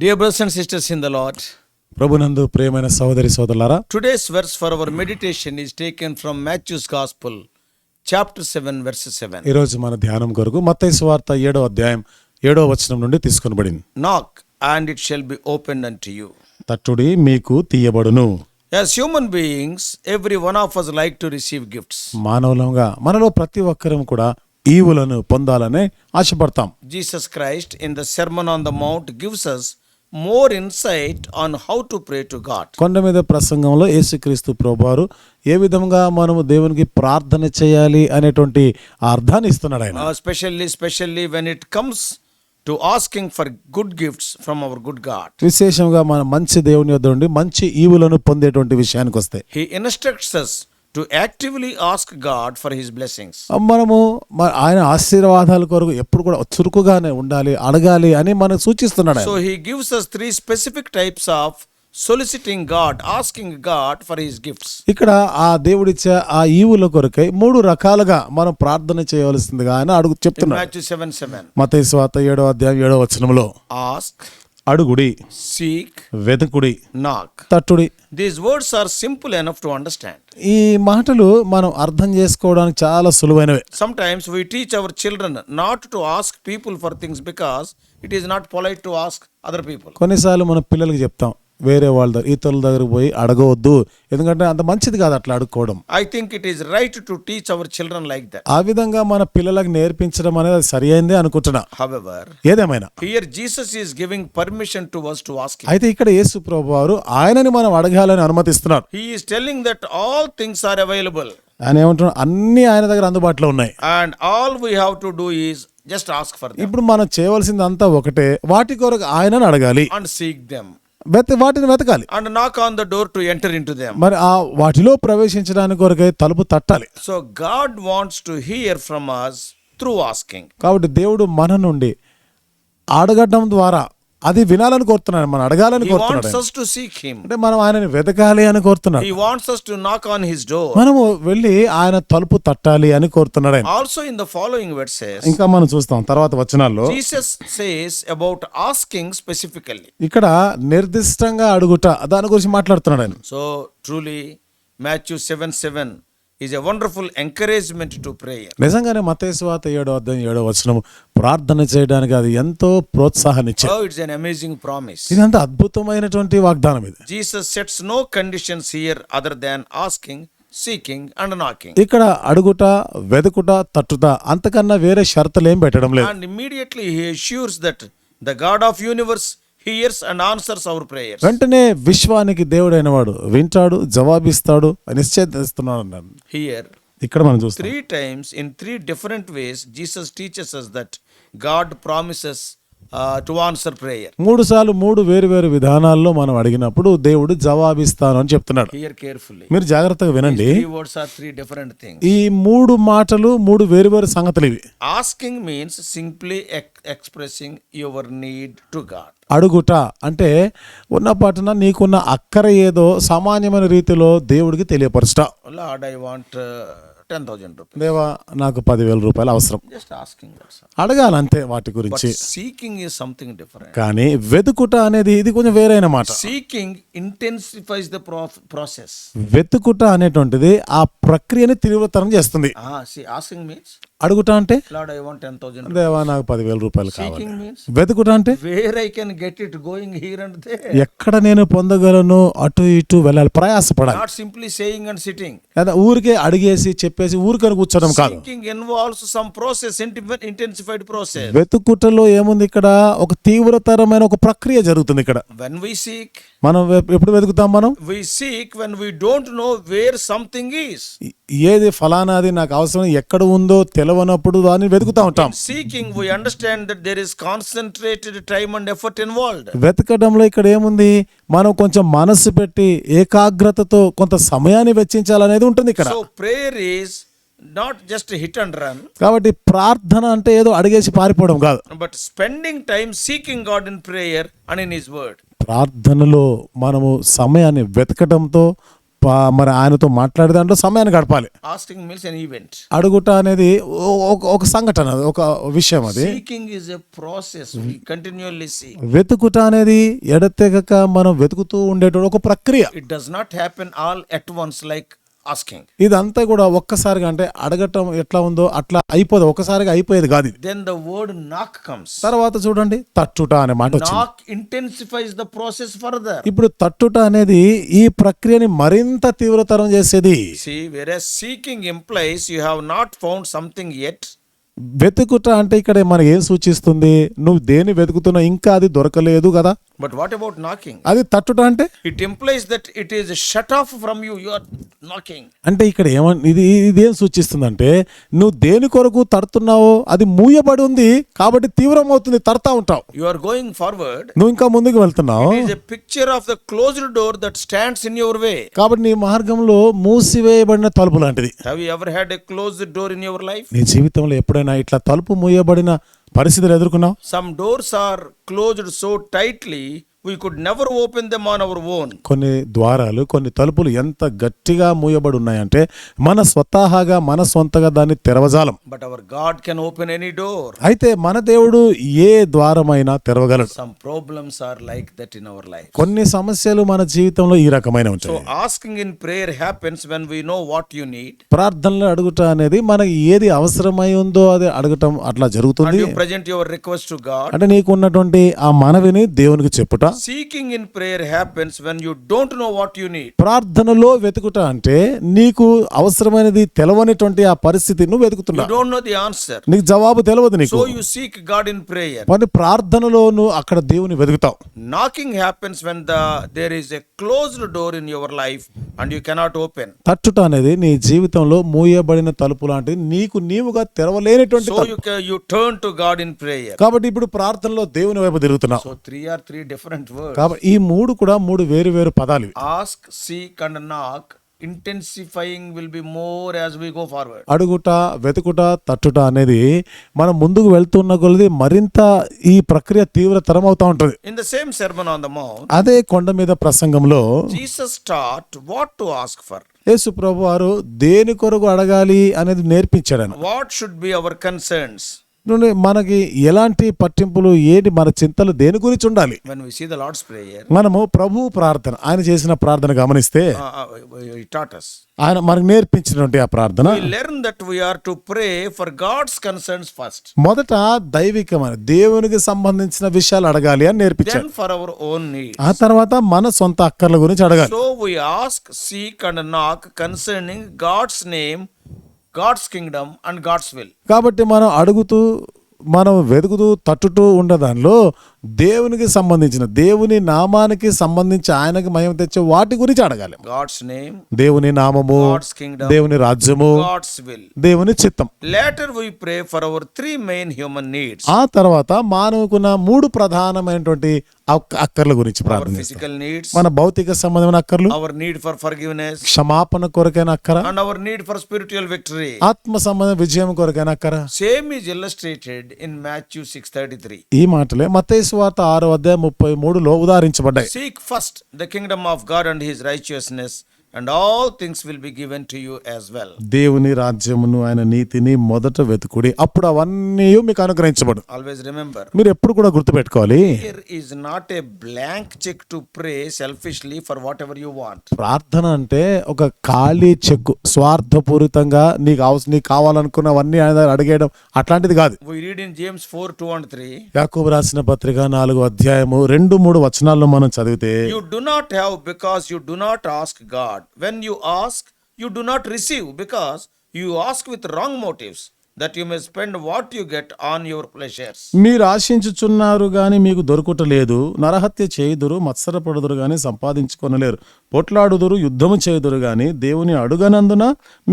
Dear brothers and sisters in the Lord, ప్రభునందు ప్రియమైన సహోదరి సోదరులారా, today's verse for our meditation is taken from Matthew's Gospel, chapter 7, verse 7. ఈరోజు మన ధ్యానం కొరకు మత్తయి సువార్త 7వ అధ్యాయం 7వ వచనం నుండి తీసుకొనబడింది. Knock, and it shall be opened unto you. తట్టుడి మీకు తీయబడును. As human beings, every one of us like to receive gifts. మానవులంగా మనలో ప్రతి ఒక్కరం కూడా ఈవులను పొందాలని ఆశపడతాం. Jesus Christ in the Sermon on the Mount gives us more insight on how to pray to God. కొండ మీద ప్రసంగంలో యేసుక్రీస్తు ప్రభువారు ఏ విధంగా మనము దేవునికి ప్రార్థన చేయాలి అనేటువంటి అర్థాన్ని ఇస్తున్నాడు ఆయన. Especially when it comes to asking for good gifts from our good God. విశేషంగా మన మంచి దేవుని యొద్ద నుండి మంచి ఈవులను పొందేటువంటి విషయానికి వస్తే He instructs us to actively ask God for his blessings. మనము ఆయన ఆశీర్వాదాల కొరకు ఎప్పుడు కూడా చురుకుగానే ఉండాలి, అడగాలి అని మనకు సూచిస్తున్నాడు ఆయన. So he gives us three specific types of soliciting God, asking God for his gifts. ఇక్కడ ఆ దేవుడిచ్చే ఆ ఈవుల కొరకై 3 రకాలుగా మనం ప్రార్థన చేయవలసిందిగా ఆయన చెప్తున్నాడు. Matthew 7:7. మత్తయి సువార్త 7వ అధ్యాయం 7వ వచనంలో Ask, అడుగుడి, seek, వెతుకుడి, knock. తట్టుడి. These words are simple enough to understand. ఈ మాటలు మనం అర్థం చేసుకోవడానికి చాలా సులువైనవే. Sometimes we teach our children not to ask people for things because it is not polite to ask other people. కొన్నిసార్లు మన పిల్లలకి చెప్తాం, వేరే వాళ్ళ దగ్గర ఇతరుల దగ్గరకు పోయి అడగవద్దు, ఎందుకంటే అంత మంచిది కాదు అట్లా అడుక్కోవడం. I think it is right to teach our children like that. ఆ విధంగా మన పిల్లలకు నేర్పించడం అనేది అది సరి అయిందే అనుకుంటున్నా. However, ఏదేమైనా here Jesus is giving permission to us to ask him. అయితే ఇక్కడ యేసు ప్రభువారు ఆయనని మనం అడగాలని అనుమతిస్తున్నారు. He is telling that all things are available ఆయన ఏమంటున్నారు, అన్ని ఆయన దగ్గర అందుబాటులో ఉన్నాయి. and all we have to do is just ask for them ఇప్పుడు మనం చేయవలసింది అంతా ఒకటే, వాటి కొరకు ఆయనను అడగాలి, and seek them వాటిని వెతకాలి, and knock on the door to enter into them. మరి ఆ వాటిలో ప్రవేశించడానికి కొరకై తలుపు తట్టాలి. So God wants to hear from us through asking. కాబట్టి దేవుడు మన నుండి అడగడం ద్వారా అది వినాలని కోరుతున్నాడు, మనం అడగాలని He wants కోరుతున్నాడు. us to seek him. అంటే మనం ఆయనని వెతకాలి అని కోరుతున్నాడు. He wants us to knock on his door. మనము వెళ్ళి ఆయన తలుపు తట్టాలి అని కోరుతున్నాడు ఆయన. Also in the following verses, ఇంకా మనం చూస్తాం తర్వాత వచనాల్లో Jesus says about asking specifically. ఇక్కడ నిర్దిష్టంగా అడుగుట దాని గురించి మాట్లాడుతున్నాడు ఆయన. So truly Matthew 7:7 is a wonderful encouragement to prayer. నిజంగానే మత్తయి సువార్త 7వ అధ్యాయం 7వ వచనం ప్రార్థన చేయడానికి అది ఎంతో ప్రోత్సాహాన్నిచ్చింది. Oh, it's an amazing promise. ఇదంతా అద్భుతమైనటువంటి వాగ్దానం ఇది. Jesus sets no conditions here other than asking, seeking and knocking. ఇక్కడ అడుగుట, వెదుకుట, తట్టుట అంతకన్నా వేరే షరతులు ఏం పెట్టడం లేదు. And immediately he assures that the God of universe hears and answers our prayers. వెంటనే విశ్వానికి దేవుడైన వాడు వింటాడు, జవాబిస్తాడు అని నిశ్చయిస్తున్నాడు అన్నాడు. Here ఇక్కడ మనం చూస్తాం 3 times in 3 different ways Jesus teaches us that God promises to answer prayer. 3 సార్లు 3 వేరు విధానాల్లో మనం అడిగినప్పుడు దేవుడు జవాబిస్తాను అని చెప్తున్నాడు. Hear carefully. మీరు జాగ్రత్తగా వినండి. 3 words are 3 different things. ఈ 3 మాటలు 3 వేరు సంగతులు ఇవి. Asking means simply expressing your need to God. అడుగుట అంటే ఉన్న పాటున నీకున్న అక్కర ఏదో సామాన్యమైన రీతిలో దేవుడికి తెలియపరచుట. Lord, I want 10,000 rupees. దేవా నాకు 10,000 రూపాయలు అవసరం. Just asking, that's all. అడగాలంతే వాటి But గురించి. seeking is something different. కానీ వెతుకుట అనేది ఇది కొంచెం వేరైన మాట. Seeking intensifies the process. వెతుకుట అనేటువంటిది ఆ ప్రక్రియని తీవ్రతరం చేస్తుంది. See, asking means, అడుగుట అంటే Lord, I want 10,000 rupees. దేవా నాకు 10,000 రూపాయలు కావాలి. Seeking means, వెతుకుట అంటే where I can get it going here and there. ఎక్కడ నేను పొందగలను అటు ఇటు వెళ్ళాలి, ప్రయాసపడాలి. Not simply saying and sitting. లేదా ఊరికే అడిగేసి చెప్పేసి ఊరికని కూర్చోడం కాదు. Seeking involves some process, intensified process. వెతుకుటలో ఏముంది, ఇక్కడ ఒక తీవ్రతరమైన ఒక ప్రక్రియ జరుగుతుంది. ఇక్కడ When we seek, మనం ఎప్పుడు వెతుకుతాం, we seek when we don't know where something is. ఏది ఫలానాది నాకు అవసరం ఎక్కడ ఉందో తెలవనప్పుడు దాన్ని వెతుకుతా ఉంటాం. Seeking, we understand that there is concentrated time and effort involved. వెతకడంలో ఇక్కడ ఏముంది, మనం కొంచెం మనసు పెట్టి ఏకాగ్రతతో కొంత సమయాన్ని వెచ్చించాలనేది ఉంటుంది ఇక్కడ. So prayer is not just a hit and run. కాబట్టి ప్రార్థన అంటే ఏదో అడిగేసి పారిపోవడం కాదు, But spending time seeking God in prayer and in his word. ప్రార్థనలో మనము సమయాన్ని వెతకడంతో మరి ఆయనతో మాట్లాడే దాంట్లో సమయాన్ని గడపాలి. Asking means an event. అడుగుట అనేది ఒక సంఘటన, ఒక విషయం. అది Seeking is a process. We continually seek. వెతుకుట అనేది ఎడతెగక మనం వెతుకుతూ ఉండేటువంటి ఒక ప్రక్రియ. It does not happen all at once like asking. ఇదంతా కూడా ఒక్కసారిగా అంటే అడగటం ఎట్లా ఉందో అట్లా అయిపోదు, ఒక్కసారిగా అయిపోయేది కాదు ఇది. Then the word knock comes. తర్వాత చూడండి తట్టుట అనే మాట వచ్చింది. Knock intensifies the process further. ఇప్పుడు తట్టుట అనేది ఈ ప్రక్రియని మరింత తీవ్రతరం చేసేది. See, whereas seeking implies you have not found something yet. వెతుకుట అంటే ఇక్కడ మనకి ఏం సూచిస్తుంది? నువ్వు దేని వెతుకుతున్నావు, ఇంకా అది దొరకలేదు కదా. But what about knocking? అది తట్టుట అంటే It implies that it is shut off from you. You are knocking. అంటే ఇక్కడ ఇదేం సూచిస్తుందంటే నువ్వు దేని కొరకు తడుతున్నావో అది మూయబడి ఉంది కాబట్టి తీవ్రమవుతుంది, తడతా ఉంటావు. You are going forward. నువ్వు ఇంకా ముందుకు వెళ్తున్నావు. It is a picture of the closed door that stands in your way. కాబట్టి నీ మార్గంలో మూసివేయబడిన తలుపు లాంటిది. Have you ever had a closed door in your life? నీ జీవితంలో ఎప్పుడైనా ఇట్లా తలుపు మూయబడిన పరిస్థితులు ఎదుర్కొన్నావు? Some doors are closed so tightly we could never open them on our own. కొన్ని ద్వారాలు, కొన్ని తలుపులు ఎంత గట్టిగా మూయబడి ఉన్నాయంటే మన స్వతహాగా మన సొంతగా దాన్ని తెరవజాలం. But our God can open any door. అయితే మన దేవుడు ఏ ద్వారమైనా తెరవగలడు. Some problems are like that in our life. కొన్ని సమస్యలు మన జీవితంలో ఈ రకమైన ఉంటాయి. So asking in prayer happens when we know what you need. ప్రార్థనలో అడుగుట అనేది మనకి ఏది అవసరమై ఉందో అది అడగటం అట్లా And జరుగుతుంది. you present your request to God. అంటే నీకు ఉన్నటువంటి ఆ మనవిని దేవునికి చెప్పుట. Seeking in prayer happens when you don't know what you need. ప్రార్థనలో వెతుకుట అంటే నీకు అవసరమైనది తెలవనిటువంటి ఆ పరిస్థితి నువ్వు You వెతుకుతున్నావు, don't know the answer. నీకు జవాబు తెలియదు నీకు. So you seek God in prayer. మరి ప్రార్థనలో నువ్వు అక్కడ దేవుని వెతుకుతావు. Knocking happens when there is a closed door in your life and you cannot open. తట్టుట అనేది నీ జీవితంలో మూయబడిన తలుపు లాంటిది, నీకు నీవుగా తెరవలేనటువంటి So తలుపు. you turn to God in prayer. కాబట్టి ఇప్పుడు ప్రార్థనలో దేవుని వైపు తిరుగుతున్నావు. So three different words. కాబట్టి ఈ మూడు కూడా మూడు వేరు వేరు పదాలు. Ask, seek and knock. Intensifying will be more as we go forward. అడుగుట, వెతుకుట, తట్టుట అనేది మనం ముందుకు వెళ్తున్న కొలది మరింత ఈ ప్రక్రియ తీవ్రతరం అవుతా ఉంటుంది. In the same Sermon on the Mount, అదే కొండ మీద ప్రసంగంలో Jesus taught what to ask for. యేసు ప్రభు వారు దేని కొరకు అడగాలి అనేది నేర్పించాడు. What should be our concerns? మనకి ఎలాంటి పట్టింపులు, ఏంటి మన చింతలు దేని గురించి ఉండాలి? When we see the Lord's Prayer, మనము ప్రభు ప్రార్థన, ఆయన చేసిన ప్రార్థన గమనిస్తే He taught us. ఆయన మనకు నేర్పించినటువంటి ఆ ప్రార్థన We learn that we are to pray for God's concerns first. మొదట దైవికమైన దేవునికి సంబంధించిన విషయాలు అడగాలి అని నేర్పించాడు. Then for our own needs. ఆ తర్వాత మన సొంత అక్కర్ల గురించి అడగాలి. So we ask, seek and knock concerning God's name, God's kingdom and God's will. కాబట్టి మనం అడుగుతూ, మనం వెతుకుతూ, తట్టుతూ ఉండే దానిలో దేవునికి సంబంధించిన, దేవుని నామానికి సంబంధించి ఆయనకి మహిమ తెచ్చే వాటి గురించి అడగాలి. God's name, దేవుని నామము, God's kingdom, దేవుని రాజ్యము, God's will. దేవుని చిత్తం. Later we pray for our three main human needs. ఆ తర్వాత మానవుకున్న మూడు ప్రధానమైనటువంటి అక్కర్ల గురించి Our ప్రార్థన చేస్తాం. physical needs, మన భౌతిక సంబంధమైన అక్కర్లు, our need for forgiveness క్షమాపణ కొరకైన అక్కర, and our need for spiritual victory. ఆత్మ సంబంధ విజయం కొరకైన అక్కర. Same is illustrated in Matthew 6:33. ఈ మాటలే మత్తయి సువార్త 6:33 ఉదాహరించబడ్డాయి. Seek first the kingdom of God and his righteousness, and all things will be given to you as well. దేవుని రాజ్యమును ఆయన నీతిని మొదట వెతుకుడి, అప్పుడు అవన్నీ మీకు అనుగ్రహించబడు. Always remember, మీరు ఎప్పుడు కూడా గుర్తుపెట్టుకోవాలి, here is not a blank check to pray selfishly for whatever you want. ప్రార్థన అంటే ఒక ఖాళీ చెక్కు, స్వార్థపూరితంగా నీకు కావాలనుకున్నవన్నీ ఆయన దగ్గర అడిగేయడం అట్లాంటిది కాదు. We read in James 4:2-3. యాకోబు రాసిన పత్రిక 4:2-3 వచనాల్లో మనం చదివితే, You do not have because you do not ask God. When you ask, you do not receive because you ask with wrong motives, that you may spend what you get on your pleasures. మీరు ఆశించుచున్నారు గాని మీకు దొరుకుటలేదు, నరహత్య చేయుదురు, మత్సరపడుదురు గాని సంపాదించుకొనలేరు, పొట్లాడుదురు, యుద్ధము చేయుదురు గాని దేవుని అడుగనందున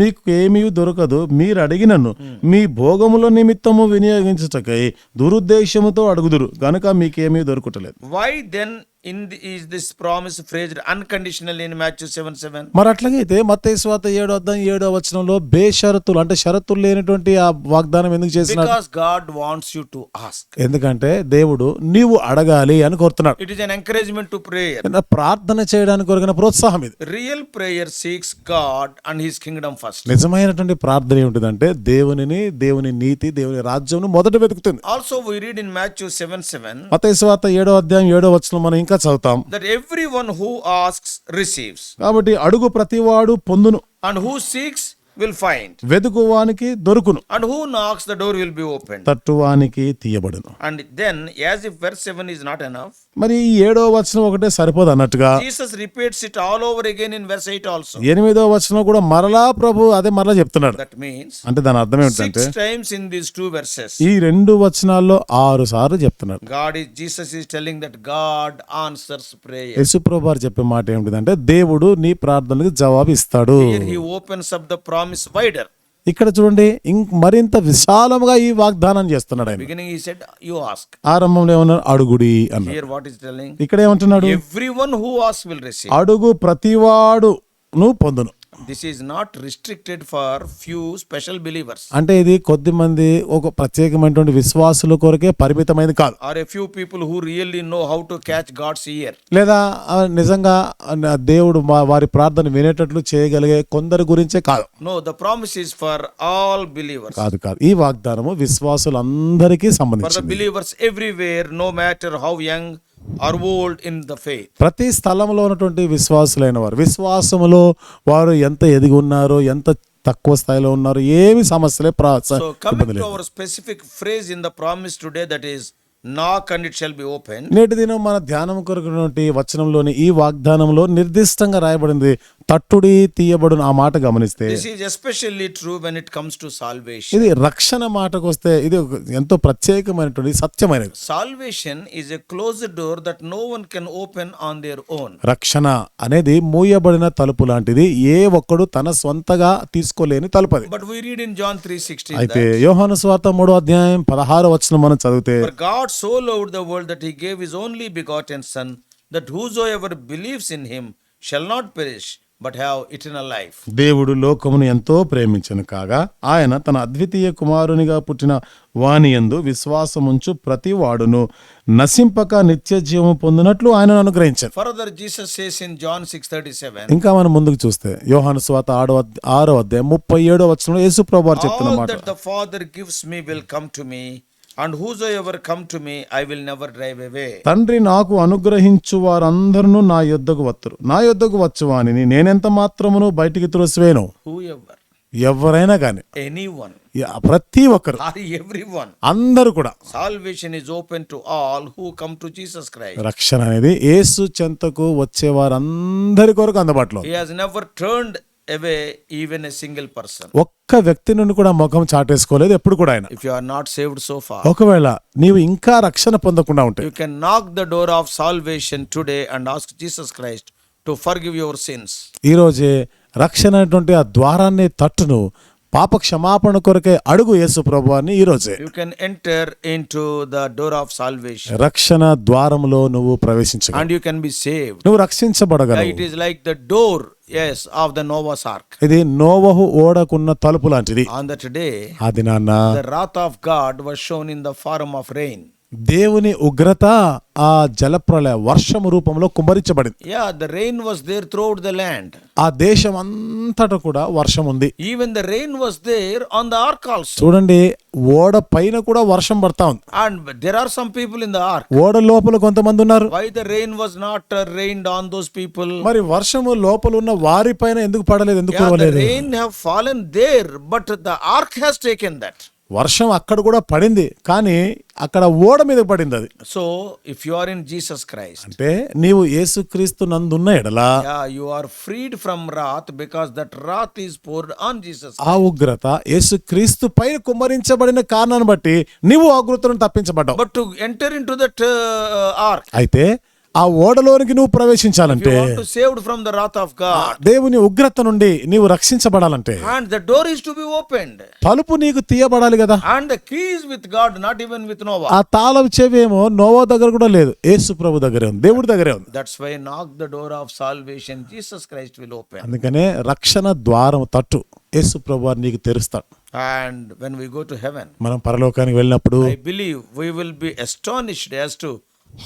మీకు ఏమీ దొరకదు. మీరు అడిగినను మీ భోగముల నిమిత్తము వినియోగించుటకై దురుద్దేశముతో అడుగుదురు గనుక మీకేమీ దొరుకుటలేదు. Why then is this promise phrased unconditionally in Matthew 7:7? మరి అట్లాగైతే మత్తయి సువార్త 7:7 బేషరతులు అంటే షరతులు లేనటువంటి ఆ వాగ్దానం ఎందుకు చేసినాడు? Because God wants you to ask. ఎందుకంటే దేవుడు నీవు అడగాలి అని కోరుతున్నాడు. It is an encouragement to prayer. ప్రార్థన చేయడానికి కొరకైన ప్రోత్సాహం ఇది. Real prayer seeks God and His kingdom first. నిజమైనటువంటి ప్రార్థన ఏమిటిదంటే దేవుని నీతి, దేవుని రాజ్యం మొదట వెతుకుతుంది. Also we read in Matthew 7:7 మత్తయి సువార్త 7:7 మనం ఇంకా చదువుతాం. that everyone who asks receives, కాబట్టి అడుగు ప్రతివాడు పొందును, and who seeks will find, వెదుకువానికి దొరుకును, and who knocks the door will be opened. తట్టువానికి తీయబడును. And then, as if verse 7 is not enough, మరి ఈ 7వ ఒకటే సరిపోదు అన్నట్టుగా Jesus repeats it all over again in verse 8 also. 8వ కూడా మరలా ప్రభు అదే మరలా చెప్తున్నాడు. That means అంటే దాని అర్థం ఏమిటంటే 6 times in these 2 verses ఈ 2 వచనాల్లో 6 సార్లు చెప్తున్నాడు. Jesus is telling that God answers prayer. యేసుప్రభు వారు చెప్పే మాట ఏమిటంటే దేవుడు నీ ప్రార్థనలకు జవాబు ఇస్తాడు. Here he opens up the promise wider. ఇక్కడ చూడండి మరింత విశాలముగా ఈ వాగ్దానం చేస్తున్నాడు ఆయన. Beginning he said you ask. ఆరంభంలో ఏమన్నాడు? అడుగుడి అన్నాడు. Here what is telling? ఇక్కడ ఏమంటున్నాడు? Everyone who asks will receive. అడుగు ప్రతివాడు నువ్వు పొందును. This is not restricted for few special believers. అంటే ఇది కొద్ది మంది ఒక ప్రత్యేకమైనటువంటి విశ్వాసుల కొరకే పరిమితమైనది కాదు. Or a few people who really know how to catch God's ear. లేదా నిజంగా దేవుడు వారి ప్రార్థన వినేటట్లు చేయగలిగే కొందరి గురించే కాదు. No, the promise is for all believers. కాదు. ఈ వాగ్దానము విశ్వాసులందరికీ For the సంబంధించింది. believers everywhere, no matter how young or old in the faith. ప్రతి స్థలంలో ఉన్నటువంటి విశ్వాసులైన వారు, విశ్వాసములో వారు ఎంత ఎదిగి ఉన్నారో, ఎంత తక్కువ స్థాయిలో ఉన్నారో, ఏమి సమస్యలే So coming to our specific phrase in the promise today, that is knock and it shall be opened. నేటి దినం మన ధ్యానం కొరకున్నటువంటి వచనంలోని ఈ వాగ్దానంలో నిర్దిష్టంగా రాయబడింది తట్టుడి తీయబడును. ఆ మాట గమనిస్తే This is especially true when it comes to salvation. ఇది రక్షణ మాటకు వస్తే ఇది ఎంతో ప్రత్యేకమైనటువంటి సత్యమైనది. Salvation is a closed door that no one can open on their own. రక్షణ అనేది మూయబడిన తలుపు లాంటిది, ఏ ఒక్కడు తన స్వంతగా తీసుకోలేని తలుపు అది. But we read in John 3:16 అయితే యోహాను సువార్త 3:16 మనం చదివితే for God so loved the world that he gave his only begotten son, that whosoever believes in him shall not perish but have eternal life. దేవుడు లోకమును ఎంతో ప్రేమించెను కాగా ఆయన తన అద్వితీయ కుమారునిగా పుట్టిన వానియందు విశ్వాసముంచు ప్రతి వాడును నశింపక నిత్య జీవము పొందినట్లు ఆయనను అనుగ్రహించారు. Further Jesus says in John 6:37, ఇంకా మనం ముందుకు చూస్తే యోహాను సువార్త 6:37 యేసు ప్రభువారు చెప్తున్న all మాట, that the Father gives me will come to me, and whosoever come to me I will never drive away. తండ్రి నాకు అనుగ్రహించు వారందరూ నా యొద్దకు వత్తురు, నా యొద్దకు వచ్చు వానిని నేనెంత మాత్రమును బయటికి త్రోసివేయను. Whoever, ఎవరైనా కానీ, anyone, ప్రతి ఒక్కరు, or everyone. అందరూ కూడా. Salvation is open to all who come to Jesus Christ. రక్షణ అనేది యేసు చెంతకు వచ్చే వారందరి కొరకు అందుబాటులో. He has never turned away even a single person. ఒక్క వ్యక్తి నుండి కూడా ముఖం చాటేసుకోలేదు ఎప్పుడు కూడా ఆయన. If you are not saved so far, ఒకవేళ నీవు ఇంకా రక్షణ పొందకుండా ఉంటే you can knock the door of salvation today and ask Jesus Christ to forgive your sins. ఈ రోజే రక్షణ అనేటువంటి ఆ ద్వారాన్ని తట్టును, పాప క్షమాపణ కొరకే అడుగు యేసు ప్రభువాన్ని ఈ రోజే. You can enter into the door of salvation రక్షణ ద్వారములో నువ్వు ప్రవేశించగలవు, and you can be saved. నువ్వు రక్షించబడగలవు. It is like the door, yes, of the Noah's ark. ఇది నోవహు ఓడకున్న తలుపు లాంటిది. On that day, ఆ దినాన the wrath of God was shown in the form of rain. దేవుని ఉగ్రత ఆ జలప్రళయ వర్షము రూపంలో కుమ్మరించబడింది. Yeah, the rain was there throughout the land. ఆ దేశం అంతటా కూడా వర్షం ఉంది. Even the rain was there on the ark also. చూడండి, ఓడ పైన కూడా వర్షం పడతా ఉంది. And there are some people in the ark. ఓడ లోపల కొంతమంది ఉన్నారు. Why the rain was not rained on those people? మరి వర్షము లోపల ఉన్న వారి పైన ఎందుకు పడలేదు, ఎందుకు Yeah, the పడలేదు? rain have fallen there, but the ark has taken that. వర్షం అక్కడ కూడా పడింది, కానీ అక్కడ ఓడ మీద పడింది అది. So if you are in Jesus Christ, అంటే నీవు యేసుక్రీస్తు నందున్న ఎడలా yeah, you are freed from wrath, because that wrath is poured on Jesus. ఆ ఉగ్రత యేసుక్రీస్తు పైన కుమ్మరించబడిన కారణాన్ని బట్టి నీవు ఆ ఉగ్రతను తప్పించబడ్డావు. But to enter into that ark, అయితే ఆ ఓడలోనికి నువ్వు If ప్రవేశించాలంటే, you want to saved from the wrath of God, దేవుని ఉగ్రత నుండి నీవు రక్షించబడాలంటే and the door is to be opened, తలుపు నీకు తీయబడాలి కదా. and the key is with God, not even with Noah. ఆ తాళం చెవేమో నోవా దగ్గర కూడా లేదు, యేసు ప్రభు దగ్గరే ఉంది, దేవుడి దగ్గరే ఉంది. That's why knock the door of salvation, Jesus Christ will open. అందుకనే రక్షణ ద్వారం తట్టు యేసు ప్రభు వారు నీకు తెరుస్తాడు. And when we go to heaven, మనం పరలోకానికి వెళ్ళినప్పుడు I believe we will be astonished as to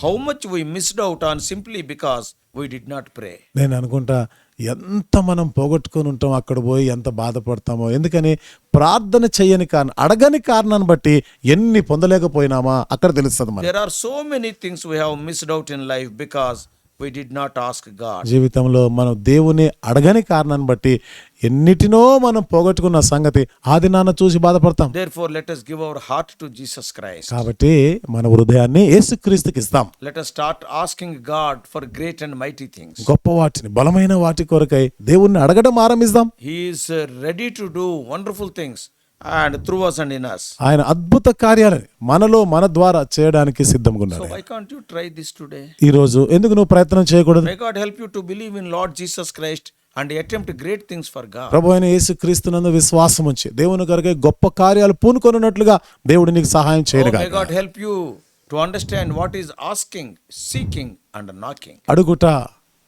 how much we missed out on simply because we did not pray. నేను అనుకుంటా ఎంత మనం పోగొట్టుకొని ఉంటాం అక్కడ పోయి, ఎంత బాధపడతామో. ఎందుకని ప్రార్థన చేయని కారణం, అడగని కారణాన్ని బట్టి ఎన్ని పొందలేకపోయినామా అక్కడ తెలుస్తుంది మనకి. There are so many things we have missed out in life because we did not ask God. జీవితంలో మనం దేవుని అడగని కారణాన్ని బట్టి ఎన్నిటినో మనం పోగొట్టుకున్న సంగతి ఆది నాన్న చూసి బాధపడతాం. Therefore, let us give our heart to Jesus Christ. కాబట్టి మన హృదయాన్ని యేసుక్రీస్తుకి ఇస్తాం. Let us start asking God for great and mighty things. గొప్ప వాటిని, బలమైన వాటి కొరకై దేవుణ్ణి అడగడం ఆరంభిస్తాం. He is ready to do wonderful things and through us and in us. ఆయన అద్భుత కార్యాలని మనలో మన ద్వారా చేయడానికి సిద్ధంగా So ఉన్నాడు. why can't you try this today? ఈ రోజు ఎందుకు నువ్వు ప్రయత్నం చేయకూడదు? May God help you to believe in Lord Jesus Christ and attempt great things for God. ప్రభు అయిన యేసుక్రీస్తునందు విశ్వాసం ఉంచి దేవుని కొరకై గొప్ప కార్యాలు పూనుకొనున్నట్లుగా దేవుడు నీకు సహాయం Oh, చేయనుగా. may God help you to understand what is asking, seeking and knocking. అడుగుట,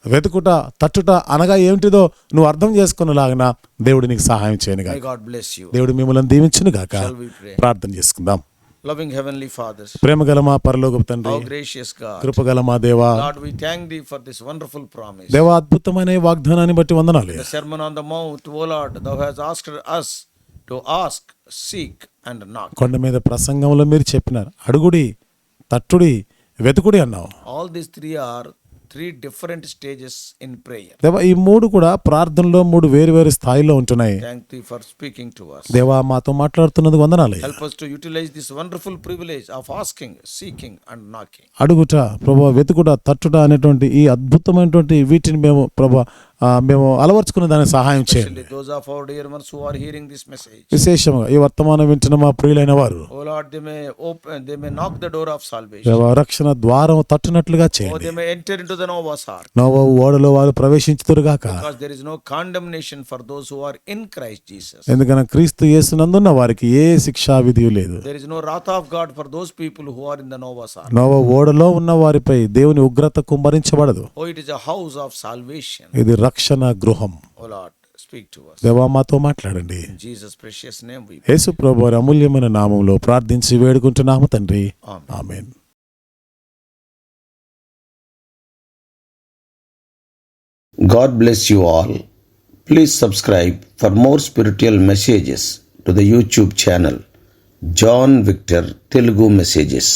వెతుకుట, తట్టుట అనగా ఏమిటిదో నువ్వు అర్థం చేసుకునేలాగిన దేవుడు నీకు సహాయం చేయనుగా. May God bless you. దేవుడు మిమ్మల్ని దీవించును గాక. Shall we pray? ప్రార్థన చేసుకుందాం. Loving Heavenly Father, ప్రేమగల మా పరలోకపు తండ్రి, how gracious God. కృపగల మా దేవా, Lord, we thank Thee for this wonderful promise. దేవా అద్భుతమైన ఈ వాగ్దానాన్ని బట్టి వందనాలు. The Sermon on the Mount, O Lord, Thou hast asked us to ask, seek and knock. కొండ మీద ప్రసంగంలో మీరు చెప్పినారు, అడుగుడి, తట్టుడి, వెతుకుడి అన్నావు. All these three are three different stages in prayer. దేవా ఈ మూడు కూడా ప్రార్థనలో మూడు వేరు వేరు స్థాయిలో ఉంటున్నాయి. Thank Thee for speaking to us. దేవా మాతో మాట్లాడుతున్నది వందనాలు. Help us to utilize this wonderful privilege of asking, seeking and knocking. అడుగుట, ప్రభా, వెతుకుట, తట్టుట అనేటువంటి ఈ అద్భుతమైనటువంటి వీటిని మేము ప్రభా మేము అలవర్చుకునే దానికి సహాయం చేయండి. Especially those of our dear ones who are hearing this message. విశేషంగా ఈ వర్తమానం వింటున్న మా ప్రియులైన వారు, Oh Lord, they may knock the door of salvation. దేవా రక్షణ ద్వారం తట్టునట్లుగా Oh, చేయండి. they may enter into the Noah's ark. నోవా ఓడలో వారు ప్రవేశించుదురుగాక. Because there is no condemnation for those who are in Christ Jesus. ఎందుకన క్రీస్తు యేసునందున్న వారికి ఏ శిక్షా విధి లేదు. There is no wrath of God for those people who are in the Noah's ark. నోవా ఓడలో ఉన్న వారిపై దేవుని ఉగ్రత కుమ్మరించబడదు. Oh, it is a house of salvation. ఇది రక్షణ గృహం. Oh Lord, speak to us. దేవా మాతో మాట్లాడండి. In Jesus' precious name we pray. యేసు ప్రభువు వారి అమూల్యమైన నామములో ప్రార్థించి వేడుకుంటున్నాము తండ్రి. Amen. Amen. God bless you all. Please subscribe for more spiritual messages to the YouTube channel John Victor Telugu Messages.